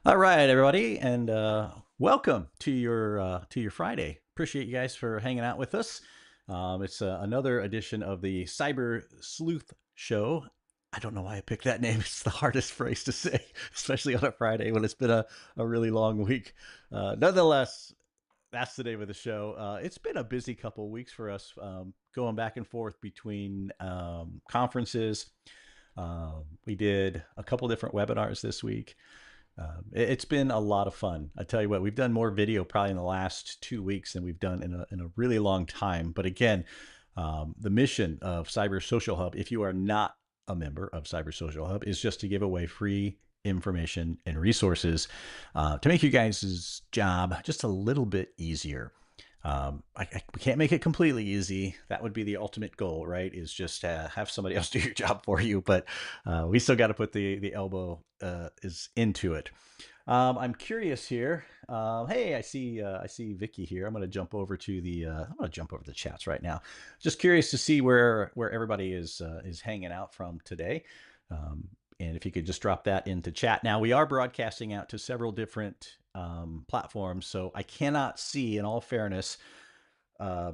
All right, everybody, and welcome to your Friday. Appreciate you guys for hanging out with us. It's another edition of the Cyber Sleuth Show. I don't know why I picked that name. It's the hardest phrase to say, especially on a Friday when it's been a really long week. Nonetheless, that's the name of the show. It's been a busy couple of weeks for us, going back and forth between conferences. We did a couple different webinars this week. It's been a lot of fun. I tell you what, we've done more video probably in the last 2 weeks than we've done in a really long time. But again, the mission of Cyber Social Hub, if you are not a member of Cyber Social Hub, is just to give away free information and resources to make you guys' job just a little bit easier. We can't make it completely easy. That would be the ultimate goal, right? Is just have somebody else do your job for you. But we still got to put the elbow is into it. I'm curious here. Hey, I see Vicky here. I'm going to jump over to the chats right now. Just curious to see where everybody is hanging out from today. And if you could just drop that into chat. Now, we are broadcasting out to several different platforms, so I cannot see, in all fairness, uh,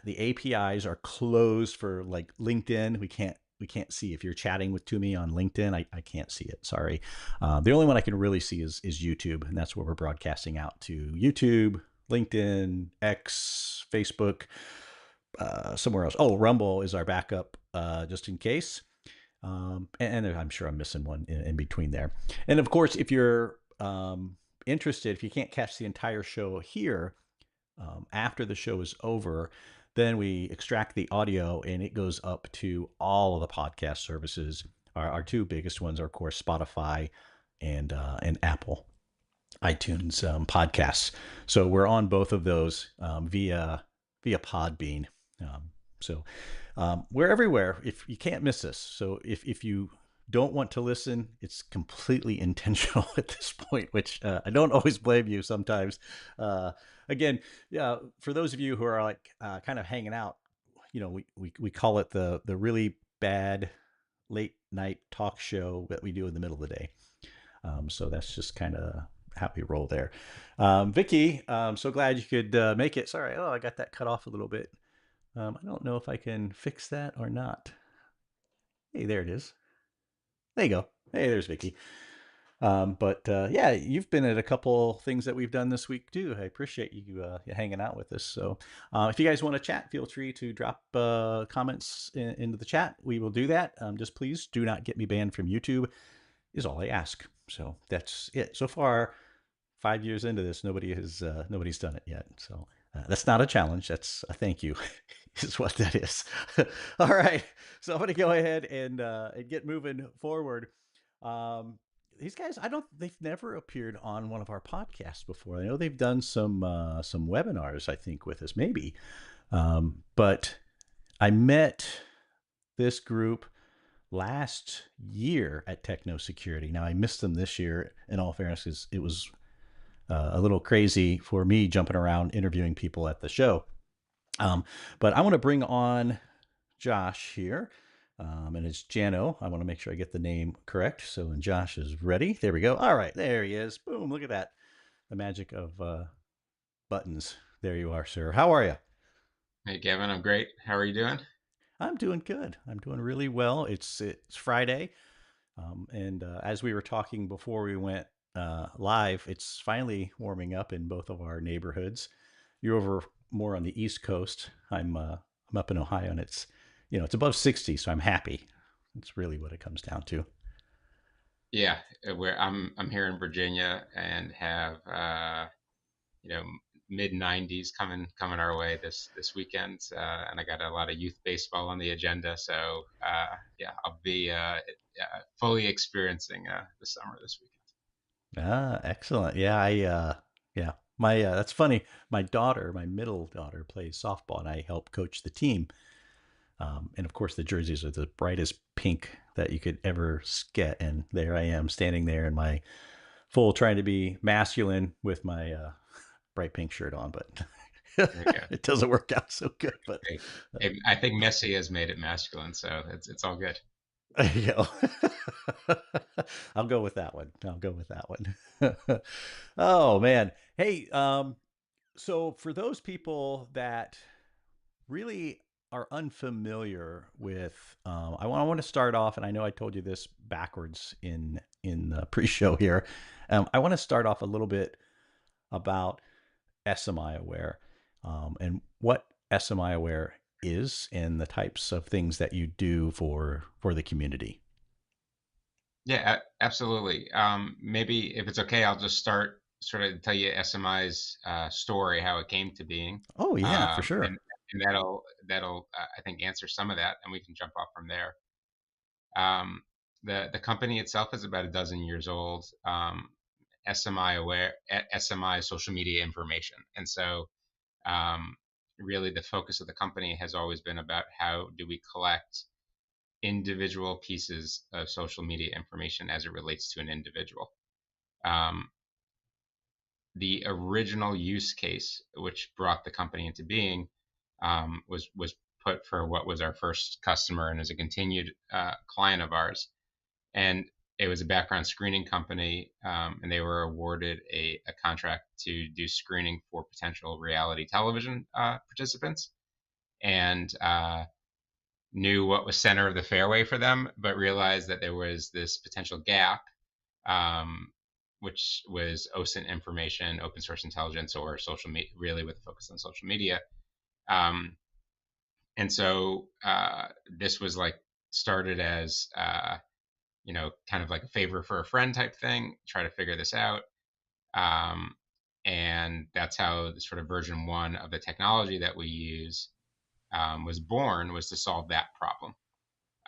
the APIs are closed for like LinkedIn. We can't see if you're chatting to me on LinkedIn. I can't see it. Sorry. The only one I can really see is YouTube, and that's where we're broadcasting out to: YouTube, LinkedIn, X, Facebook, somewhere else. Oh, Rumble is our backup, just in case. And I'm sure I'm missing one in between there. And of course, if you're interested, if you can't catch the entire show here, after the show is over, then we extract the audio and it goes up to all of the podcast services. Our two biggest ones are, of course, Spotify and Apple iTunes podcasts. So we're on both of those via Podbean. So we're everywhere. If you can't miss us, so if you don't want to listen, it's completely intentional at this point, which I don't always blame you sometimes. Again, yeah, for those of you who are like kind of hanging out, we call it the really bad late night talk show that we do in the middle of the day. So that's just kind of how we roll there. Vicky, I'm so glad you could make it. Sorry, I got that cut off a little bit. I don't know if I can fix that or not. Hey, there it is. There you go. Hey, there's Vicky. But yeah, you've been at a couple things that we've done this week too. I appreciate you hanging out with us. So if you guys want to chat, feel free to drop comments into the chat. We will do that. Just please do not get me banned from YouTube is all I ask. So that's it. So far, 5 years into this, nobody's done it yet. So that's not a challenge. That's a thank you, is what that is. All right. So I'm going to go ahead and get moving forward. These guys, they've never appeared on one of our podcasts before. I know they've done some webinars, I think, with us, maybe. But I met this group last year at Techno Security. Now I missed them this year, in all fairness, because it was a little crazy for me jumping around interviewing people at the show. But I want to bring on Josh here. And it's Jano. I want to make sure I get the name correct. So when Josh is ready, there we go. All right, there he is. Boom, look at that. The magic of buttons. There you are, sir. How are you? Hey, Gavin, I'm great. How are you doing? I'm doing good. I'm doing really well. It's Friday. And as we were talking before we went live, it's finally warming up in both of our neighborhoods. You're over more on the East Coast. I'm up in Ohio, and it's above 60, so I'm happy. That's really what it comes down to. Yeah, where I'm here in Virginia and have you know mid 90s coming our way this weekend, and I got a lot of youth baseball on the agenda. So yeah, I'll be fully experiencing the summer this weekend. Ah, excellent. Yeah. My that's funny. My middle daughter, plays softball, and I help coach the team. And of course, the jerseys are the brightest pink that you could ever get. And there I am standing there in my full, trying to be masculine with my bright pink shirt on, but There you go. it doesn't work out so good. But Hey, I think Messi has made it masculine, so it's all good. There you go. I'll go with that one. I'll go with that one. Oh man. Hey, so for those people that really are unfamiliar with, I want to start off, and I know I told you this backwards in the pre-show here. I want to start off a little bit about SMI aware, and what SMI aware is, and the types of things that you do for the community. Yeah, absolutely. Maybe if it's okay, I'll just start sort of tell you SMI's story, how it came to being, Oh yeah, for sure. and that'll I think answer some of that, and we can jump off from there. Um, the company itself is about a dozen years old. SMI aware, SMI social media information, and so um, really the focus of the company has always been about how do we collect individual pieces of social media information as it relates to an individual. Um, the original use case, which brought the company into being, was put for what was our first customer and is a continued client of ours. And it was a background screening company, and they were awarded a contract to do screening for potential reality television participants, and knew what was center of the fairway for them, but realized that there was this potential gap, um, which was OSINT information, open source intelligence, or social media, really with a focus on social media. Um, and so this was like started as kind of like a favor for a friend type thing, try to figure this out. Um, and that's how the sort of version one of the technology that we use was born, was to solve that problem.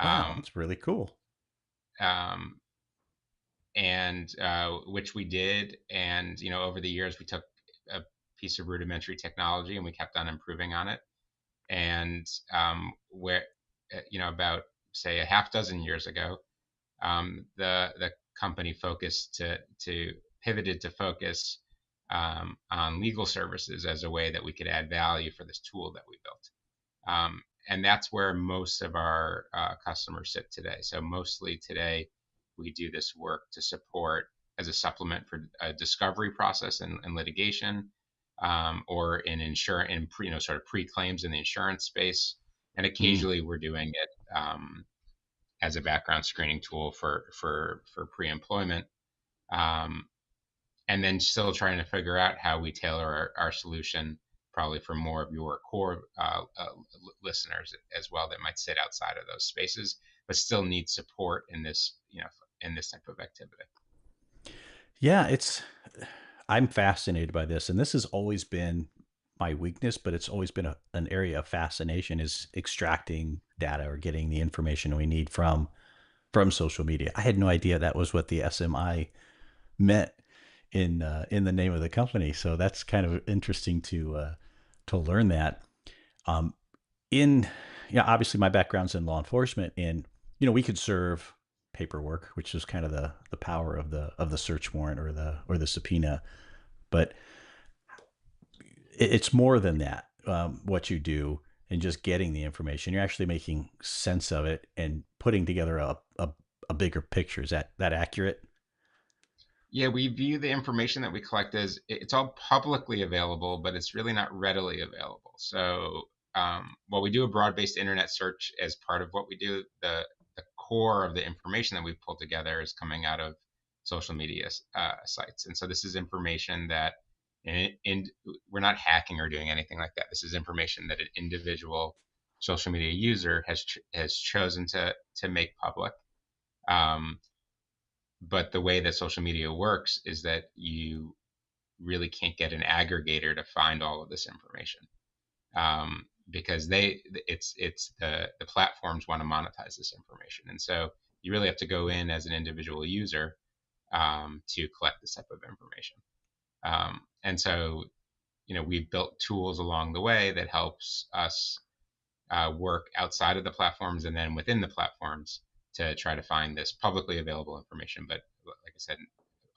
Wow, Um, that's really cool. um, and which we did. And over the years, we took a piece of rudimentary technology and we kept on improving on it. And where about say a half dozen years ago, the company focused to pivoted to focus on legal services as a way that we could add value for this tool that we built. And that's where most of our customers sit today. So mostly today, we do this work to support as a supplement for a discovery process and litigation, or in insurance, in sort of pre-claims in the insurance space. And Mm. occasionally, we're doing it as a background screening tool for pre-employment. Um, and then still trying to figure out how we tailor our solution probably for more of your core listeners as well that might sit outside of those spaces but still need support in this in this type of activity. Yeah, I'm fascinated by this, and this has always been my weakness, but it's always been an area of fascination is extracting data or getting the information we need from social media. I had no idea that was what the SMI meant in the name of the company. So that's kind of interesting to learn that. Um, in obviously my background's in law enforcement, and we could serve paperwork, which is kind of the power of the search warrant or the subpoena, but it's more than that. What you do and just getting the information, you're actually making sense of it and putting together a bigger picture. Is that accurate? Yeah, we view the information that we collect as it's all publicly available, but it's really not readily available. So while we do a broad-based internet search as part of what we do, the core of the information that we've pulled together is coming out of social media sites. And so this is information that we're not hacking or doing anything like that. This is information that an individual social media user has chosen to make public. Um, but the way that social media works is that you really can't get an aggregator to find all of this information, because it's the platforms want to monetize this information, and so you really have to go in as an individual user to collect this type of information. And so we've built tools along the way that helps us work outside of the platforms and then within the platforms to try to find this publicly available information, but like I said,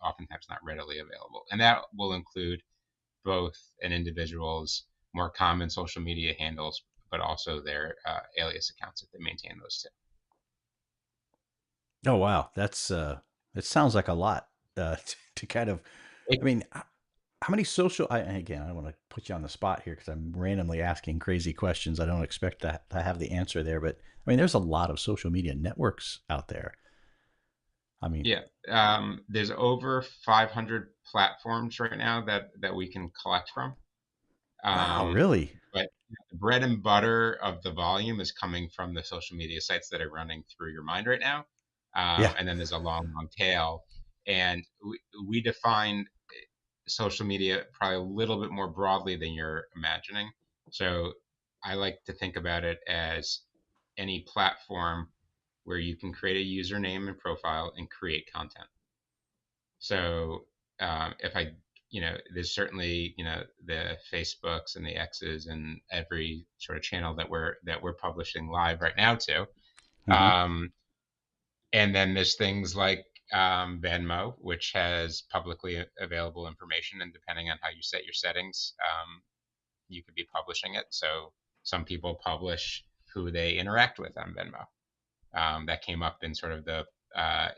oftentimes not readily available. And that will include both an individual's more common social media handles, but also their alias accounts if they maintain those too. Oh wow, that's it sounds like a lot to kind of. It, I mean, how many social? Again, I don't want to put you on the spot here because I'm randomly asking crazy questions. I don't expect to have the answer there, but I mean, there's a lot of social media networks out there. I mean, yeah, there's over 500 platforms right now that we can collect from. wow, Um, really? but the bread and butter of the volume is coming from the social media sites that are running through your mind right now. Yeah. And then there's a long, long tail. And we define social media probably a little bit more broadly than you're imagining. So I like to think about it as any platform where you can create a username and profile and create content. So if I, there's certainly, the Facebooks and the X's and every sort of channel that we're publishing live right now too. Hmm. Um, and then there's things like Venmo, which has publicly available information, and depending on how you set your settings, you could be publishing it. So some people publish who they interact with on Venmo. That came up in sort of the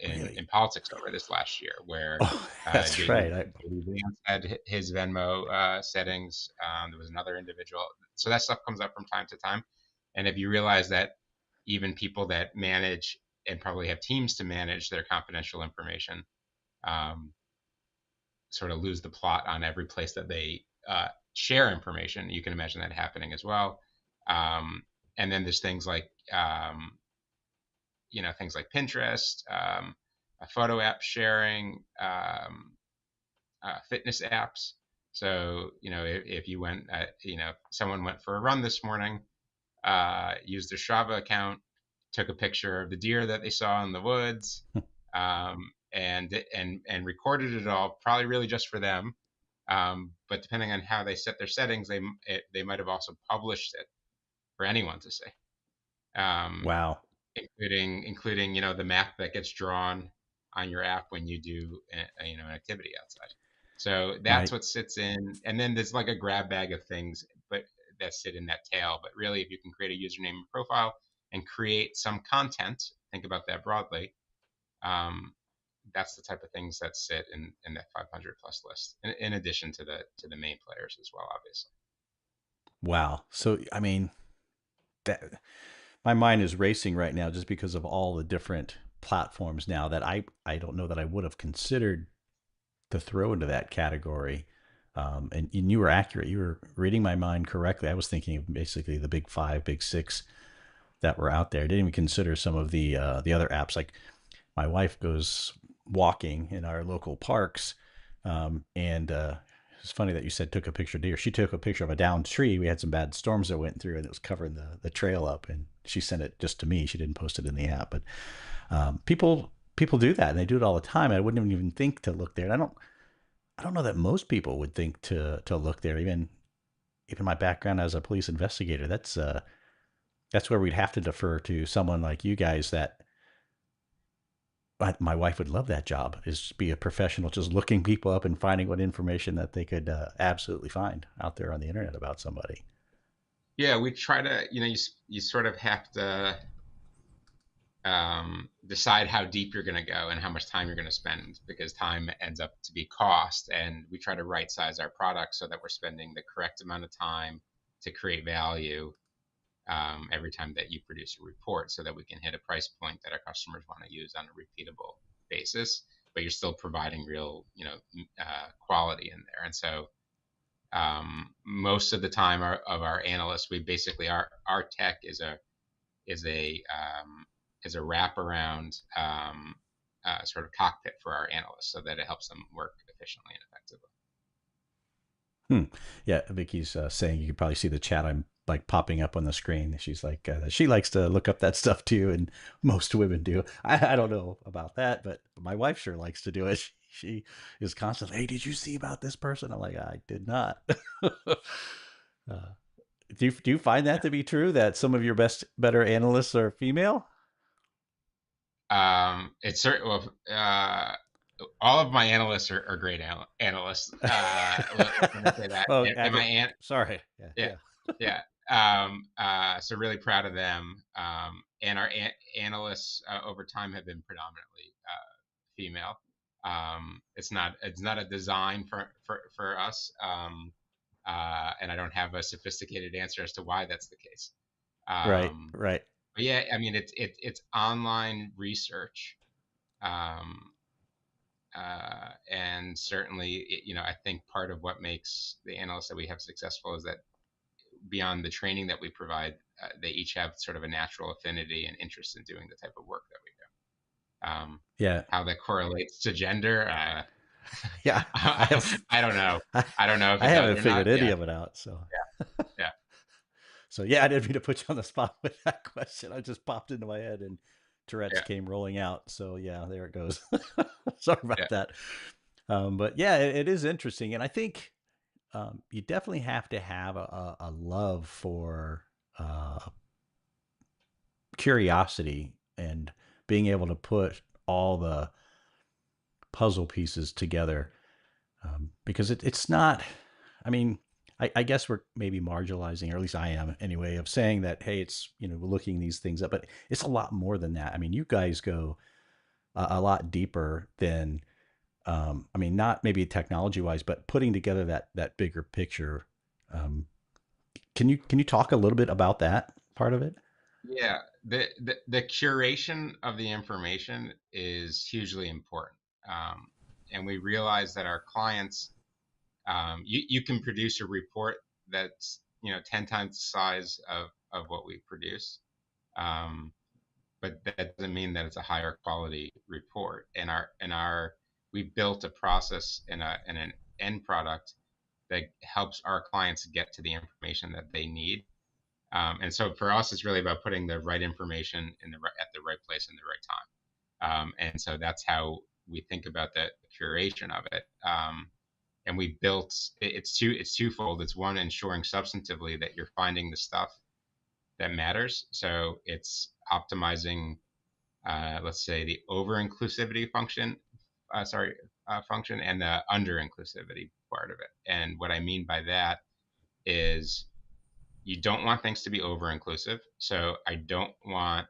in Really? politics over this last year, where Oh, that's right. JD Vance had his Venmo settings. There was another individual, so that stuff comes up from time to time. And if you realize that even people that manage and probably have teams to manage their confidential information, um, sort of lose the plot on every place that they share information, you can imagine that happening as well. Um, and then there's things like things like Pinterest, photo app sharing, fitness apps. So if you went, someone went for a run this morning, used their Strava account, took a picture of the deer that they saw in the woods, and recorded it all, probably really just for them. But depending on how they set their settings, they might have also published it for anyone to see. Um, Wow. including the map that gets drawn on your app when you do an activity outside. So My that's what sits in, and then there's like a grab bag of things, but that sit in that tail. But really, if you can create a username and profile and create some content, think about that broadly. Um, that's the type of things that sit in that 500 plus list, in addition to the main players as well, obviously. wow. So I mean, that my mind is racing right now just because of all the different platforms now that I don't know that I would have considered to throw into that category. And you were accurate. You were reading my mind correctly. I was thinking of basically the big five, big six that were out there. I didn't even consider some of the other apps. Like my wife goes walking in our local parks, and it's funny that you said took a picture of deer. She took a picture of a downed tree. We had some bad storms that went through, and it was covering the trail up. And she sent it just to me. She didn't post it in the app, but people do that, and they do it all the time. I wouldn't even think to look there. And I don't know that most people would think to look there. Even my background as a police investigator, that's where we'd have to defer to someone like you guys. That my wife would love that job, is be a professional, just looking people up and finding what information that they could absolutely find out there on the internet about somebody. Yeah, we try to, you sort of have to decide how deep you're going to go and how much time you're going to spend, because time ends up to be cost. And we try to right size our product so that we're spending the correct amount of time to create value every time that you produce a report, so that we can hit a price point that our customers want to use on a repeatable basis, but you're still providing real, quality in there. And so most of the time of our analysts, we basically, our tech is a is a wraparound sort of cockpit for our analysts, so that it helps them work efficiently and effectively. Hmm. Yeah, Vicky's saying you could probably see the chat I'm like popping up on the screen. She's like, she likes to look up that stuff too, and most women do. I don't know about that, but my wife sure likes to do it. She is constantly, hey, did you see about this person? I'm like, I did not. Do you find that to be true that some of your better analysts are female? It's certain. Well, all of my analysts are great analysts. Let me say that. Oh, And my aunt, sorry. Yeah, yeah, yeah. yeah. So really proud of them. And our analysts over time have been predominantly female. It's not a design for us, and I don't have a sophisticated answer as to why that's the case. Right, Um, right. but yeah, I mean it's online research, um, and certainly I think part of what makes the analysts that we have successful is that beyond the training that we provide, they each have sort of a natural affinity and interest in doing the type of work that we do. Yeah, How that correlates to gender, yeah. I have, I don't know. I, I don't know if I it does haven't or figured not. any Yeah, of it out. So, yeah, so yeah, I didn't mean to put you on the spot with that question. I just popped into my head, and Tourette's yeah, came rolling out. So yeah, there it goes. Sorry yeah, about that. But yeah, it is interesting, and I think you definitely have to have a love for uh, curiosity and being able to put all the puzzle pieces together, because it's not. I mean, I guess we're maybe marginalizing, or at least I am anyway, of saying that hey, it's we're looking these things up, but it's a lot more than that. I mean, you guys go a lot deeper than. I mean, not maybe technology wise, but putting together that bigger picture. Um, can you talk a little bit about that part of it? yeah. The curation of the information is hugely important, um, and we realize that our clients, you can produce a report that's 10 times the size of what we produce. Um, but that doesn't mean that it's a higher quality report. And our we built a process in an end product that helps our clients get to the information that they need. And so for us, it's really about putting the right information at the right place in the right time. And so that's how we think about the curation of it. And we built it's twofold. It's one, ensuring substantively that you're finding the stuff that matters. So it's optimizing, let's say, the over inclusivity function and the under inclusivity part of it. And what I mean by that is you don't want things to be over inclusive. So I don't want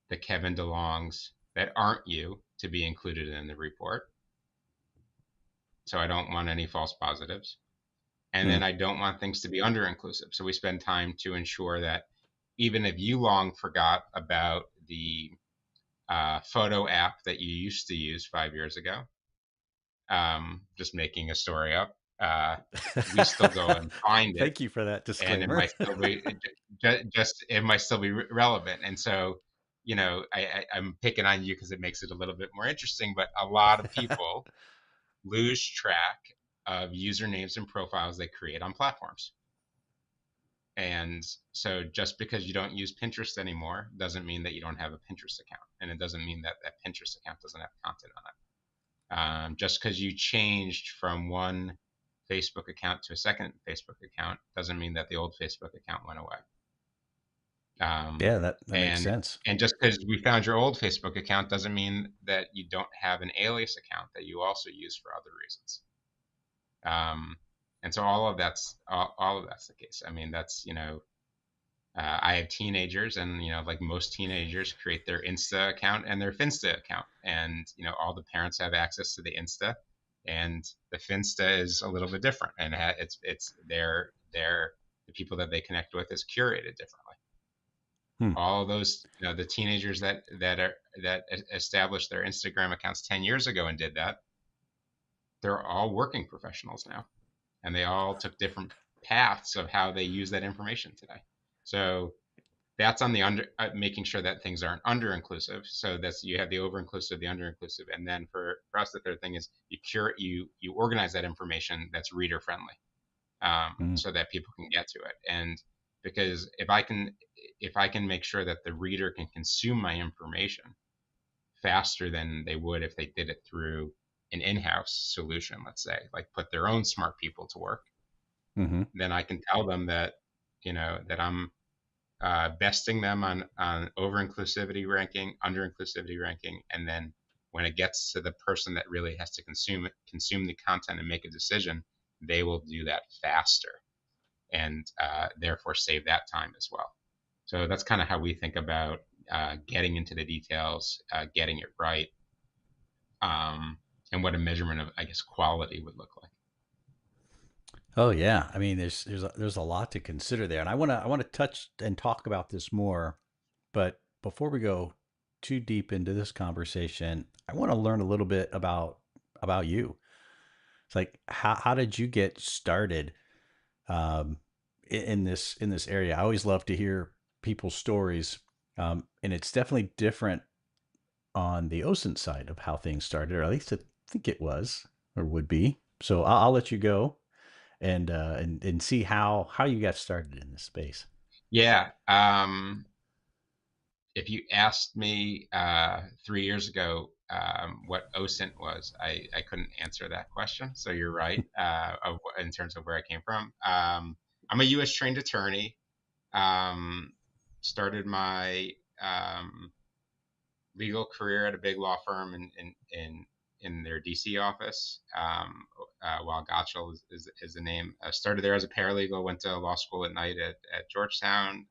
the Kevin DeLongs that aren't you to be included in the report. So I don't want any false positives. And Hmm. then I don't want things to be under inclusive. So we spend time to ensure that even if you long forgot about the photo app that you used to use 5 years ago, just making a story up, we still go and find it, Thank you for that and disclaimer. it might still be relevant. And so, I'm picking on you because it makes it a little bit more interesting. But a lot of people lose track of usernames and profiles they create on platforms. And so just because you don't use Pinterest anymore doesn't mean that you don't have a Pinterest account. And it doesn't mean that that Pinterest account doesn't have content on it. Just because you changed from one Facebook account to a second Facebook account doesn't mean that the old Facebook account went away. Um, Yeah, that makes and sense. and just because we found your old Facebook account doesn't mean that you don't have an alias account that you also use for other reasons. Um, and so all of that's the case. I mean, I have teenagers, and like most teenagers, create their Insta account and their Finsta account, and all the parents have access to the Insta, and the Finsta is a little bit different, and it's their the people that they connect with is curated differently. Hmm. All of those, the teenagers that established their Instagram accounts 10 years ago and did that, they're all working professionals now, and they all took different paths of how they use that information today. So that's on the making sure that things aren't under inclusive. So that's you have the over inclusive, the under inclusive, and then for us, the third thing is you organize that information that's reader friendly, Hmm. so that people can get to it. And because if I can make sure that the reader can consume my information faster than they would if they did it through an in-house solution, let's say, like put their own smart people to work, Hmm. then I can tell them that that I'm besting them on over inclusivity ranking, under inclusivity ranking, and then when it gets to the person that really has to consume the content and make a decision, they will do that faster. and therefore save that time as well. So that's kind of how we think about getting into the details, getting it right, and what a measurement of, I guess, quality would look like. Oh yeah, I mean, there's a lot to consider there, and I want to touch and talk about this more. But before we go too deep into this conversation, I want to learn a little bit about you. It's like how did you get started um, in this area? I always love to hear people's stories, and it's definitely different on the OSINT side of how things started, or at least I think it was or would be. So I'll let you go and see how you got started in this space. Yeah. If you asked me 3 years ago what OSINT was, I couldn't answer that question. So you're right in terms of where I came from. I'm a U.S. trained attorney. Um, Started my legal career at a big law firm in their DC office. While Gottschall is the name. Started there as a paralegal, went to law school at night at Georgetown,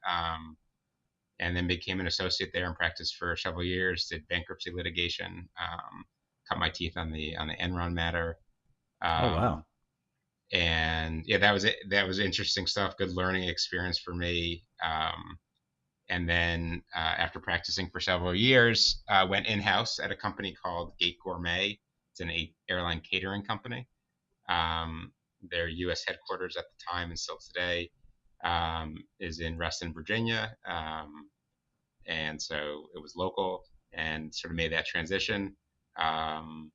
and then became an associate there and practiced for several years. Did bankruptcy litigation, cut my teeth on the Enron matter, Oh wow. um, and yeah, that was it. That was interesting stuff. Good learning experience for me. And then after practicing for several years, went in house at a company called Gate Gourmet. It's an airline catering company. Their U.S. headquarters at the time and still today is in Reston, Virginia. And so it was local and sort of made that transition. Um,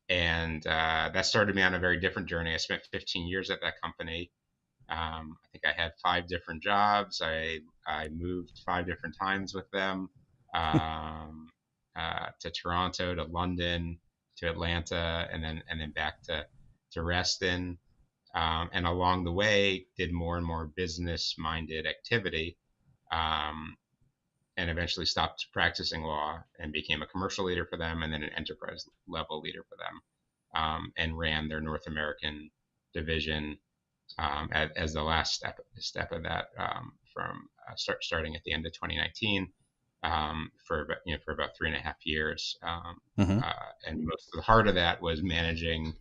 and that started me on a very different journey. I spent 15 years at that company. I think I had 5 different jobs. I moved 5 different times with them, to Toronto, to London, to Atlanta, and then back to Reston. And along the way, did more and more business minded activity, um, and eventually stopped practicing law and became a commercial leader for them, and then an enterprise level leader for them, and ran their North American division as the last step of that, from starting at the end of 2019, for about 3.5 years. Hmm. And most of the heart of that was managing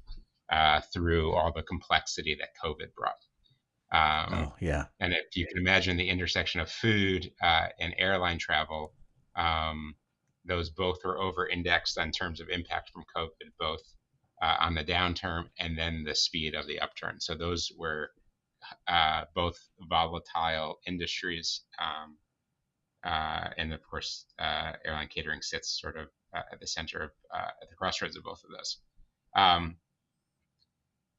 through all the complexity that COVID brought. Um, Oh yeah. and if you can imagine the intersection of food and airline travel, um, those both were over indexed in terms of impact from COVID, both on the downturn and then the speed of the upturn. So those were both volatile industries. And of course, airline catering sits sort of at the center of, at the crossroads of both of those. Um,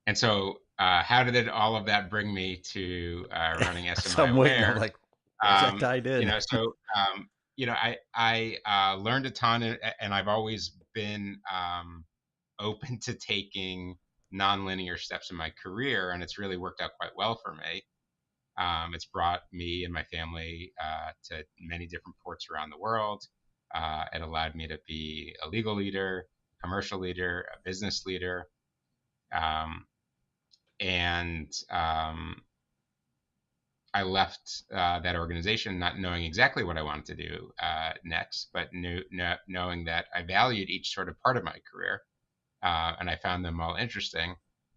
and so, how did all of that bring me to running So SMI I'm waiting. I'm Aware? like, where's that tied in? I learned a ton, and I've always been open to taking nonlinear steps in my career, and it's really worked out quite well for me. It's brought me and my family to many different ports around the world. It allowed me to be a legal leader, commercial leader, a business leader, um, and I left that organization not knowing exactly what I wanted to do next, but knowing that I valued each sort of part of my career, and I found them all interesting.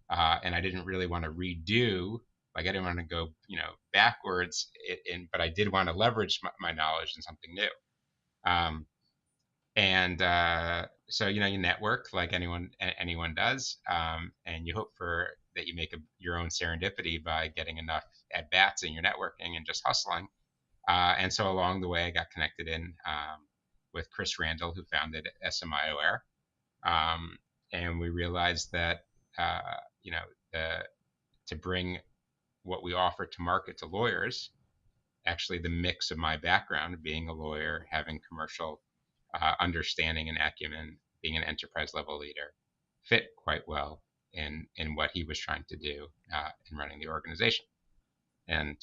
And I didn't really want to redo, like I didn't want to go, backwards, but I did want to leverage my knowledge in something new. Um, and so you network like anyone does, and you hope for that you make your own serendipity by getting enough at bats in your networking and just hustling. And so along the way, I got connected in with Chris Randall, who founded SMI Aware, and we realized that uh, you know the to bring what we offer to market to lawyers, actually the mix of my background, being a lawyer, having commercial understanding and acumen, being an enterprise level leader, fit quite well in what he was trying to do in running the organization. And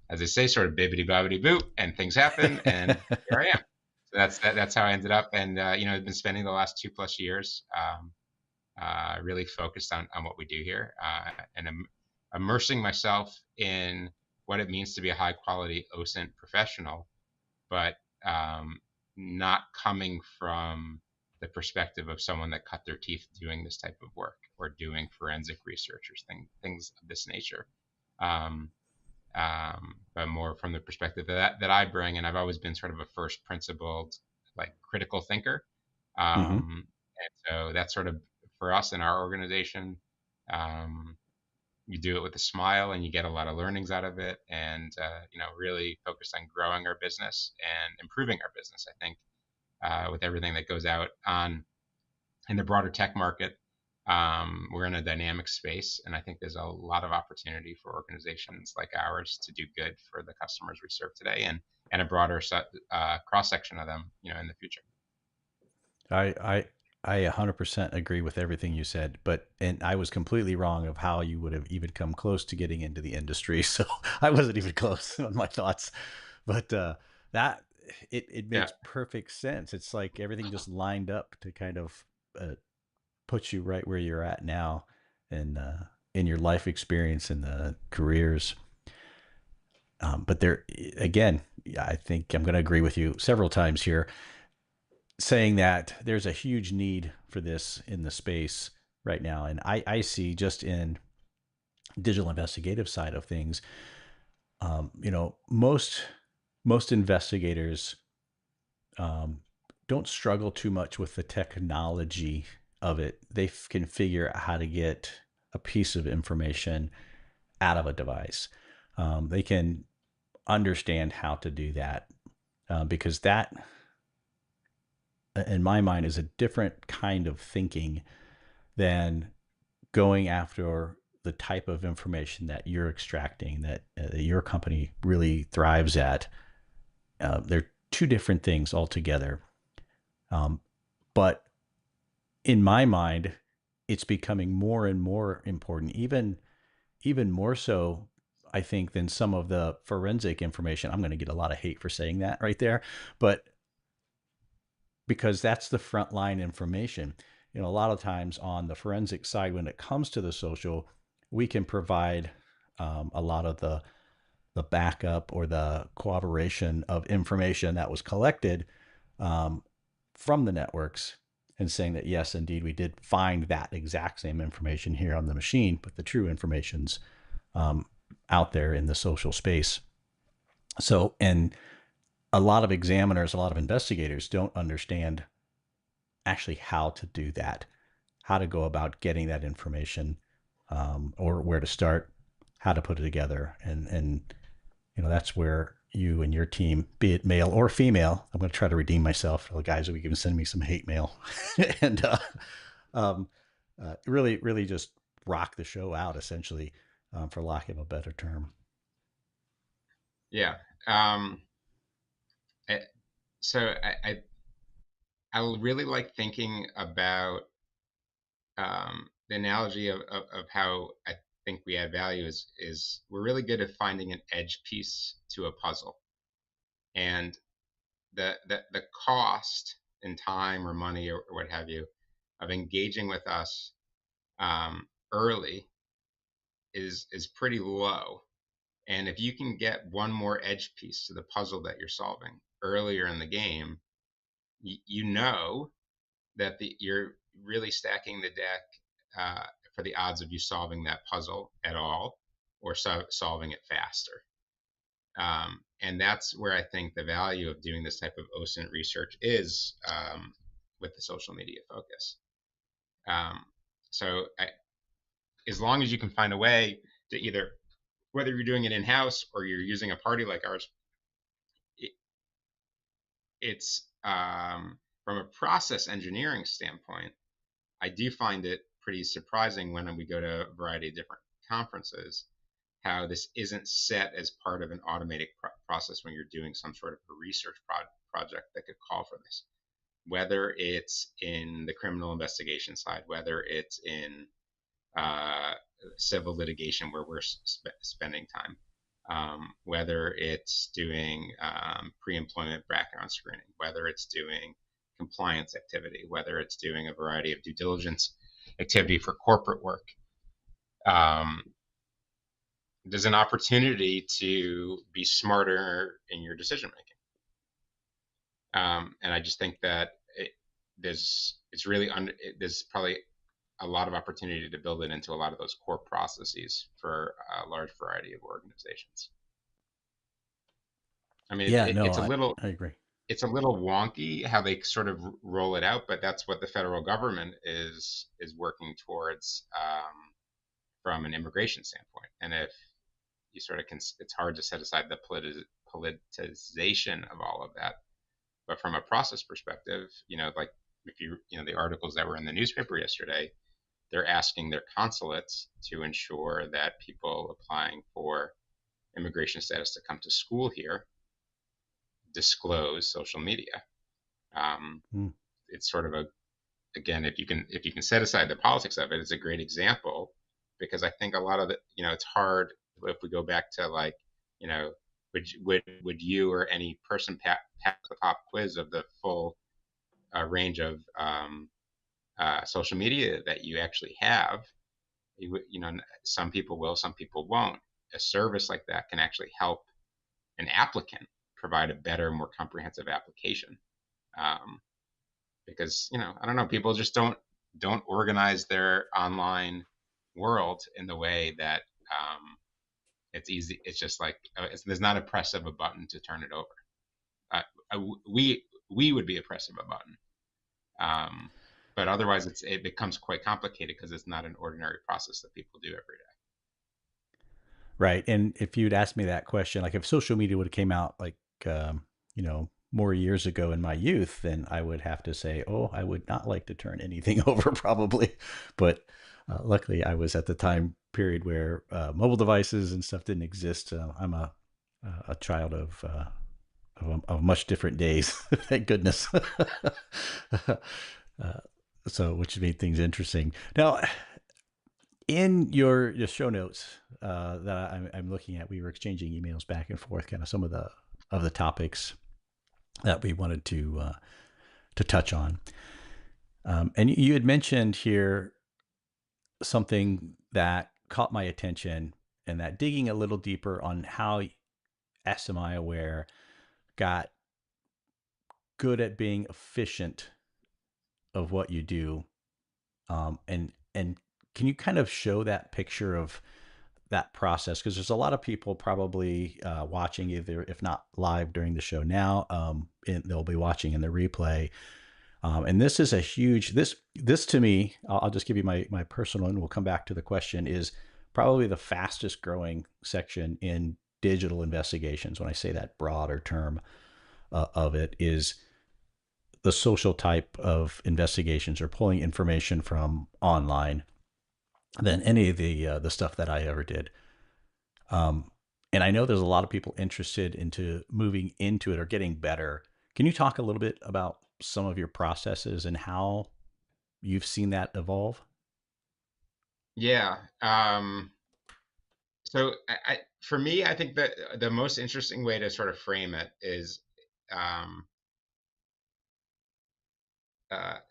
as they say, sort of bibbity bobbity boop, and things happen, and here I am. So that's how I ended up, and I've been spending the last 2+ years really focused on what we do here, and I'm immersing myself in what it means to be a high quality OSINT professional, but um, not coming from the perspective of someone that cut their teeth doing this type of work or doing forensic research or things of this nature. Um, but more from the perspective that I bring, and I've always been sort of a first principled, like critical thinker. Mm-hmm. And so that's sort of for us in our organization. Um, you do it with a smile, and you get a lot of learnings out of it, and really focused on growing our business and improving our business. I think with everything that goes out on in the broader tech market. We're in a dynamic space, and I think there's a lot of opportunity for organizations like ours to do good for the customers we serve today, and a broader cross section of them, in the future. I I I 100% agree with everything you said, but and I was completely wrong of how you would have even come close to getting into the industry. So I wasn't even close on my thoughts. But that it Yeah, makes perfect sense. It's like everything just lined up to kind of uh, put you right where you're at now, and in your life experience and the careers. But there again, I think I'm going to agree with you several times here, saying that there's a huge need for this in the space right now. And I see just in digital investigative side of things, most investigators um, don't struggle too much with the technology of it. They can figure out how to get a piece of information out of a device. They can understand how to do that because that, in my mind, is a different kind of thinking than going after the type of information that you're extracting, that your company really thrives at. They're two different things altogether. Um, but in my mind, it's becoming more and more important, even more so, I think, than some of the forensic information. I'm going to get a lot of hate for saying that right there, but because that's the frontline information. A lot of times on the forensic side, when it comes to the social, we can provide a lot of the backup or the corroboration of information that was collected um, from the networks, and saying that yes, indeed, we did find that exact same information here on the machine, but the true information's um, out there in the social space. So, and a lot of examiners, a lot of investigators don't understand actually how to do that, how to go about getting that information, or where to start, how to put it together, and that's where you and your team, be it male or female, I'm going to try to redeem myself for the guys who can send me some hate mail, and um, really, really just rock the show out, essentially, for lack of a better term. yeah. Um, I, so I really like thinking about the analogy of how I think we add value is we're really good at finding an edge piece to a puzzle, and the cost in time or money or what have you of engaging with us early is pretty low. And if you can get one more edge piece to the puzzle that you're solving earlier in the game, you know that you're really stacking the deck uh, for the odds of you solving that puzzle at all or solving it faster. And that's where I think the value of doing this type of OSINT research is with the social media focus. Um, so as long as you can find a way to either, whether you're doing it in house or you're using a party like ours, it, it's from a process engineering standpoint, I do find it pretty surprising when we go to a variety of different conferences how this isn't set as part of an automated process when you're doing some sort of a research project that could call for this. Whether it's in the criminal investigation side, whether it's in uh, civil litigation where we're spending time, whether it's doing pre-employment background screening, whether it's doing compliance activity, whether it's doing a variety of due diligence activity for corporate work. Um, there's an opportunity to be smarter in your decision making. And I just think that it's really there's probably a lot of opportunity to build it into a lot of those core processes for a large variety of organizations. I mean, Yeah, no, I agree. it's a little wonky how they sort of roll it out, but that's what the federal government is working towards from an immigration standpoint. And if you sort of can, it's hard to set aside the politicization of all of that. But from a process perspective, like if the articles that were in the newspaper yesterday, they're asking their consulates to ensure that people applying for immigration status to come to school here disclose social media. Um, Mm. it's sort of a again, if you can set aside the politics of it, it's a great example because I think a lot of the it's hard if we go back to like you know would you or any person pass the pop quiz of the full range of social media that you actually have. Some people will, some people won't. A service like that can actually help an applicant provide a better, more comprehensive application. Um, because I don't know, people just don't organize their online world in the way that it's easy. It's just like there's not a press of a button to turn it over. Uh, we would be a press of a button, um, but otherwise it becomes quite complicated because it's not an ordinary process that people do every day. Right. And if you'd asked me that question, like if social media would have came out like, more years ago in my youth, then I would have to say, oh, I would not like to turn anything over probably. But luckily I was at the time period where mobile devices and stuff didn't exist. I'm a child of much different days. Thank goodness. uh, so, which made things interesting. Now, in your show notes that I'm looking at, we were exchanging emails back and forth, kind of some of the topics that we wanted to touch on. And you had mentioned here something that caught my attention, and that digging a little deeper on how SMI Aware got good at being efficient of what you do. And can you kind of show that picture of that process? Because there's a lot of people probably watching, either if not live during the show now, they'll be watching in the replay. And this is a huge this to me. I'll just give you my personal, and we'll come back to the question. Is probably the fastest growing section in digital investigations. When I say that broader term of it, is the social type of investigations or pulling information from online than any of the stuff that I ever did. Um, and I know there's a lot of people interested into moving into it or getting better. Can you talk a little bit about some of your processes and how you've seen that evolve? Yeah. So for me, I think that the most interesting way to sort of frame it is, um,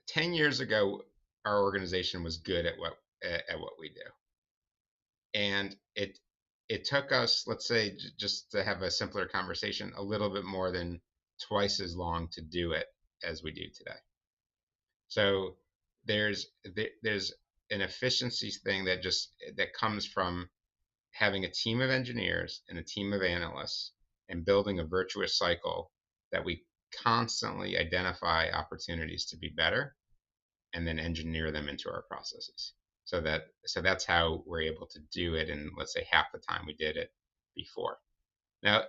10 years ago, our organization was good at what we do, and it took us, let's say, just to have a simpler conversation, a little bit more than twice as long to do it as we do today. So there's an efficiency thing that comes from having a team of engineers and a team of analysts and building a virtuous cycle that we constantly identify opportunities to be better and then engineer them into our processes. So that's how we're able to do it in, let's say, half the time we did it before. Now,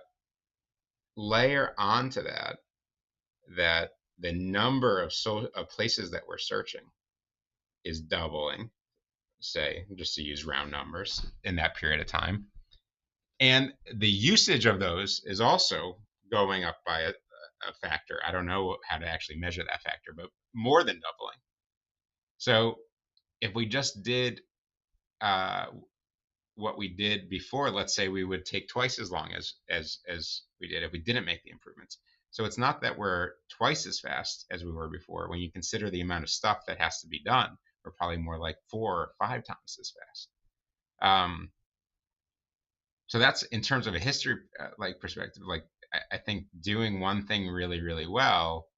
layer onto that the number of places that we're searching is doubling, say, just to use round numbers, in that period of time. And the usage of those is also going up by a factor. I don't know how to actually measure that factor, but more than doubling. So if we just did uh, what we did before, let's say we would take twice as long as we did if we didn't make the improvements. So it's not that we're twice as fast as we were before. When you consider the amount of stuff that has to be done, we're probably more like 4 or 5 times as fast. Um, so that's in terms of a history like perspective. Like I think doing one thing really, really well,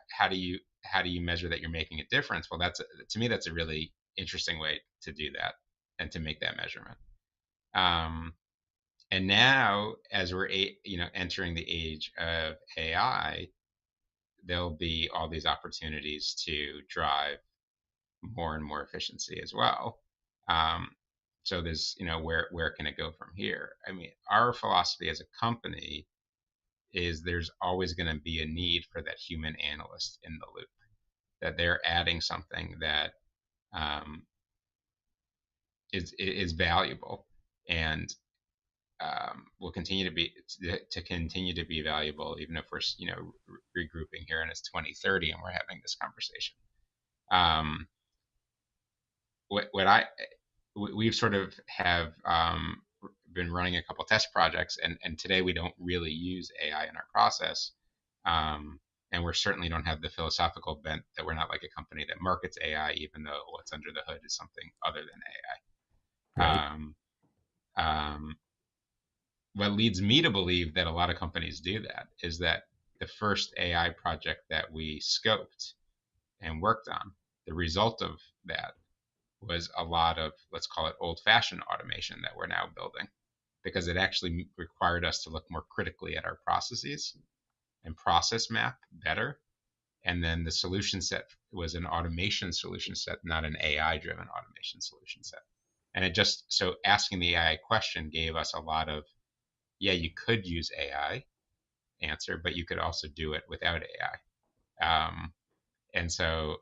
how do you measure that you're making a difference? Well, to me that's a really interesting way to do that and to make that measurement. Um, and now, as we're entering the age of AI, there'll be all these opportunities to drive more and more efficiency as well. Um, so there's, where can it go from here? I mean, our philosophy as a company is there's always going to be a need for that human analyst in the loop, that they're adding something that um, is valuable and will continue to be valuable, even if we're regrouping here and it's 2030 and we're having this conversation. Um, what I we've sort of have been running a couple test projects, and today we don't really use AI in our process, and we certainly don't have the philosophical bent that we're not like a company that markets AI, even though what's under the hood is something other than Right. AI. What leads me to believe that a lot of companies do that is that the first AI project that we scoped and worked on, the result of that was a lot of, let's call it old fashioned automation that we're now building, because it actually required us to look more critically at our processes and process map better. And then the solution set was an automation solution set, not an AI driven automation solution set. And it just, so asking the AI question gave us a lot of, yeah, you could use AI answer, but you could also do it without AI. And so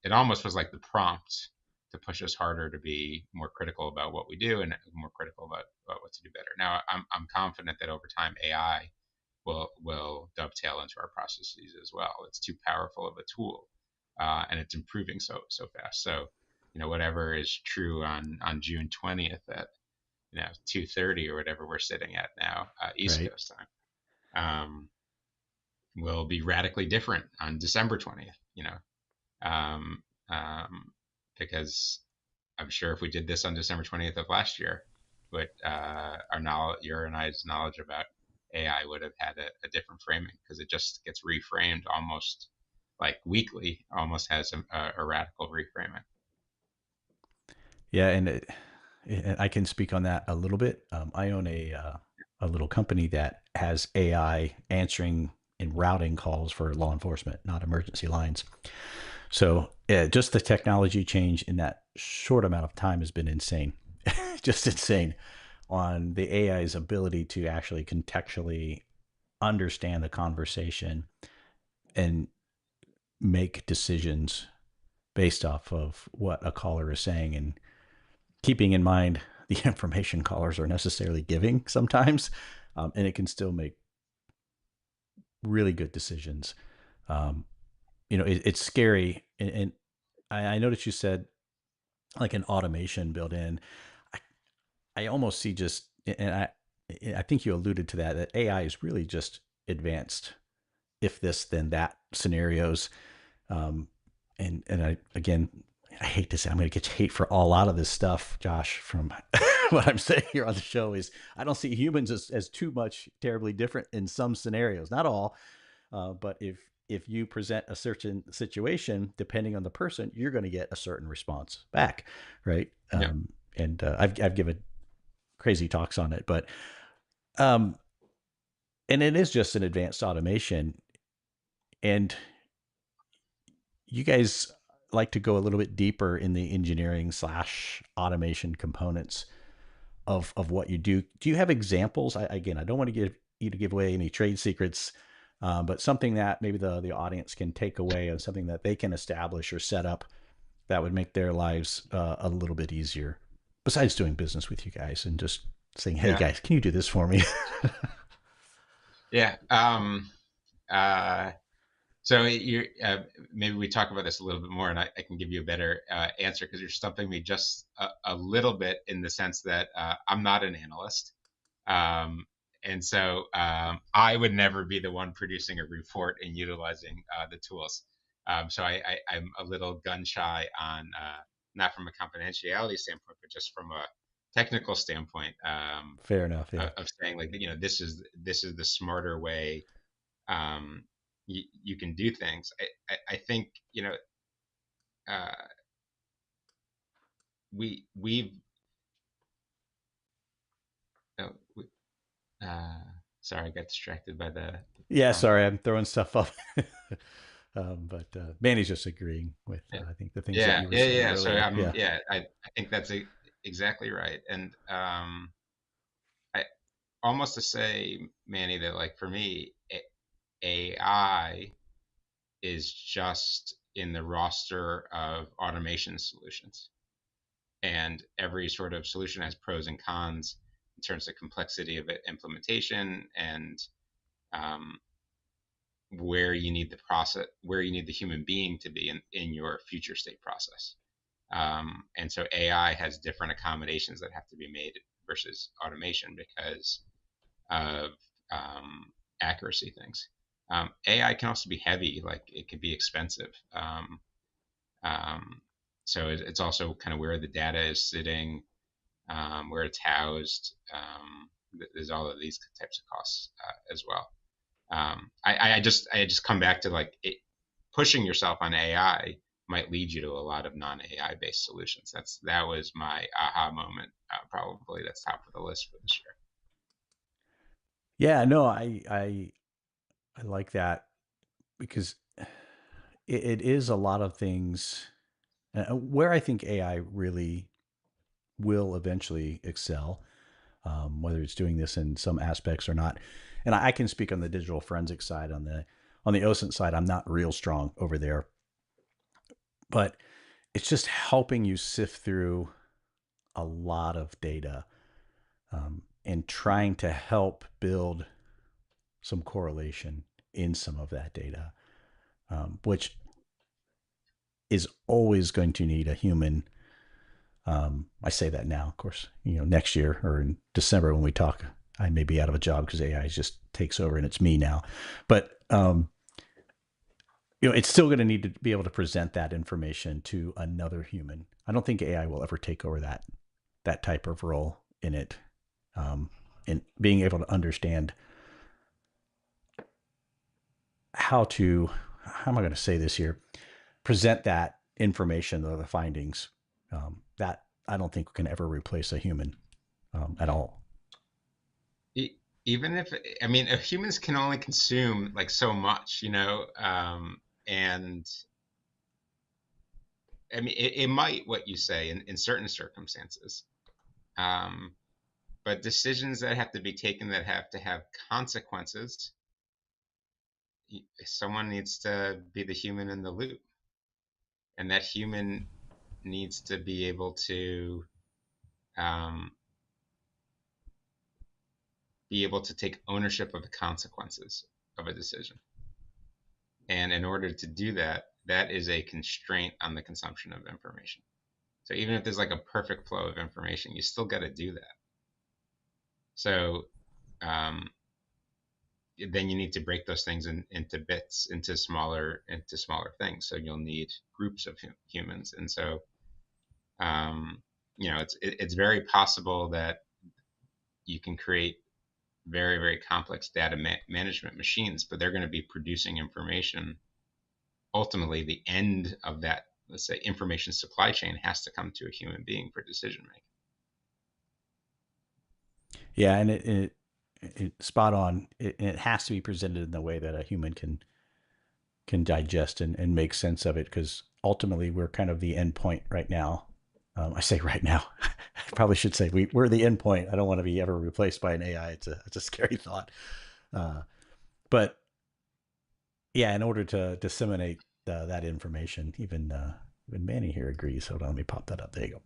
it almost was like the prompt to push us harder to be more critical about what we do and more critical about what to do better. Now, I'm confident that over time AI will dovetail into our processes as well. It's too powerful of a tool, and it's improving so fast. So, whatever is true on June 20th at 2:30 or whatever we're sitting at now, East Right. Coast time, will be radically different on December 20th. Um, um, because I'm sure if we did this on December 20th of last year, but our knowledge, your and I's knowledge about AI would have had a different framing, because it just gets reframed almost like weekly, almost has a radical reframing. Yeah, and I can speak on that a little bit. I own a little company that has AI answering and routing calls for law enforcement, not emergency lines. So just the technology change in that short amount of time has been insane, just insane on the AI's ability to actually contextually understand the conversation and make decisions based off of what a caller is saying, and keeping in mind the information callers are necessarily giving sometimes, and it can still make really good decisions. Um, it's scary, and I noticed you said like an automation built in. I, I almost see just, and I think you alluded to that AI is really just advanced, if this then that scenarios. Um, and I again, I hate to say I'm going to get hate for all out of this stuff, Josh. From what I'm saying here on the show is I don't see humans as too much terribly different in some scenarios, not all, but if you present a certain situation, depending on the person, you're going to get a certain response back, right? Yeah, And I've given crazy talks on it, but um, and it is just an advanced automation, and you guys like to go a little bit deeper in the engineering slash automation components of what you do. Do you have examples? Again, I don't want to give you to give away any trade secrets, but something that maybe the audience can take away and something that they can establish or set up that would make their lives a little bit easier. Besides doing business with you guys and just saying, "Hey yeah, guys, can you do this for me?" yeah. Uh, So you maybe we talk about this a little bit more, and I can give you a better answer, because you're stumping me just a little bit in the sense that I'm not an analyst, um, and so I would never be the one producing a report and utilizing the tools. So I'm a little gun shy on not from a confidentiality standpoint, but just from technical standpoint, Fair enough. Yeah. of saying like, this is the smarter way, you can do things. I think, uh, we've uh, we, uh, sorry, I got distracted by the Yeah. phone Sorry, call. I'm throwing stuff up. But Manny's just agreeing with Yeah, I think the things that yeah, you were yeah, saying yeah. So earlier. Yeah. I think that's exactly right. And I almost to say, Manny, that like for me, AI is just in the roster of automation solutions. And every sort of solution has pros and cons in terms of complexity of implementation, and um, where you need the process, where you need the human being to be in your future state process. And so AI has different accommodations that have to be made versus automation because of accuracy things. AI can also be heavy, like it can be expensive. Um, so it's also kind of where the data is sitting, where it's housed. There's all of these types of costs as well. I just come back to like pushing yourself on AI might lead you to a lot of non-AI based solutions. That was my aha moment. Probably that's top of the list for this year. Yeah. No, I like that because it is a lot of things where I think AI really will eventually excel, whether it's doing this in some aspects or not. And I can speak on the digital forensic side. On the OSINT side, I'm not real strong over there, but it's just helping you sift through a lot of data, and trying to help build some correlation in some of that data, which is always going to need a human. I say that now, of course, next year or in December when we talk, I may be out of a job because AI just takes over and it's me now. But it's still going to need to be able to present that information to another human. I don't think AI will ever take over that type of role in it, and being able to understand how am I going to say this here, present that information or the findings, that I don't think can ever replace a human, at all. Even if, I mean, if humans can only consume like so much, and I mean, it might what you say in certain circumstances, um, but decisions that have to be taken that have to have consequences, someone needs to be the human in the loop, and that human needs to be able to um, take ownership of the consequences of a decision. And in order to do that, that is a constraint on the consumption of information. So even if there's like a perfect flow of information, you still got to do that. So um, then you need to break those things into bits, into smaller things. So you'll need groups of humans, and so it's very possible that you can create very very complex data management machines, but they're going to be producing information. Ultimately, the end of that, let's say, information supply chain has to come to a human being for decision making. Yeah, and it spot on. It has to be presented in the way that a human can digest and make sense of it, because ultimately we're kind of the end point right now. I say right now. I probably should say we're the end point. I don't want to be ever replaced by an AI. It's a scary thought. Uh, but yeah, in order to disseminate that information, even Manny here agrees. Hold on, let me pop that up. There you go.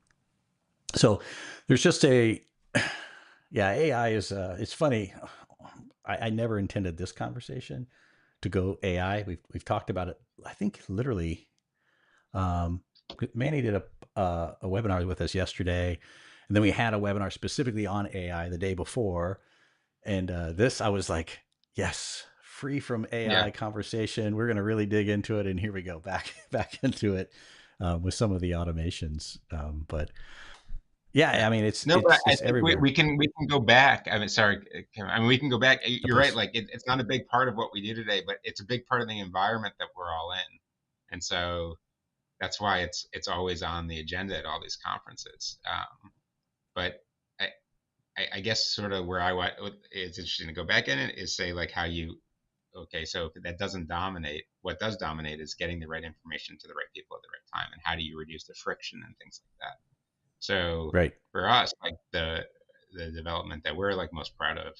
So there's just yeah, AI is it's funny. I never intended this conversation to go AI. We've talked about it. I think literally, um, Manny did a webinar with us yesterday, and then we had a webinar specifically on AI the day before. And this, I was like, yes, free from Yeah, AI conversation. We're going to really dig into it, and here we go, back back into it, with some of the automations. But Yeah, Yeah. I mean it's No, but it's I it's think everywhere. we can go back. I mean, sorry, Kim. I mean, we can go back. You're right. Please. Like it's not a big part of what we do today, but it's a big part of the environment that we're all in. And so that's why it's always on the agenda at all these conferences. But I, I guess sort of where I want it's interesting to go back in it is say like how you okay, so if that doesn't dominate, what does dominate is getting the right information to the right people at the right time, and how do you reduce the friction and things like that. So Right. for us, like the development that we're like most proud of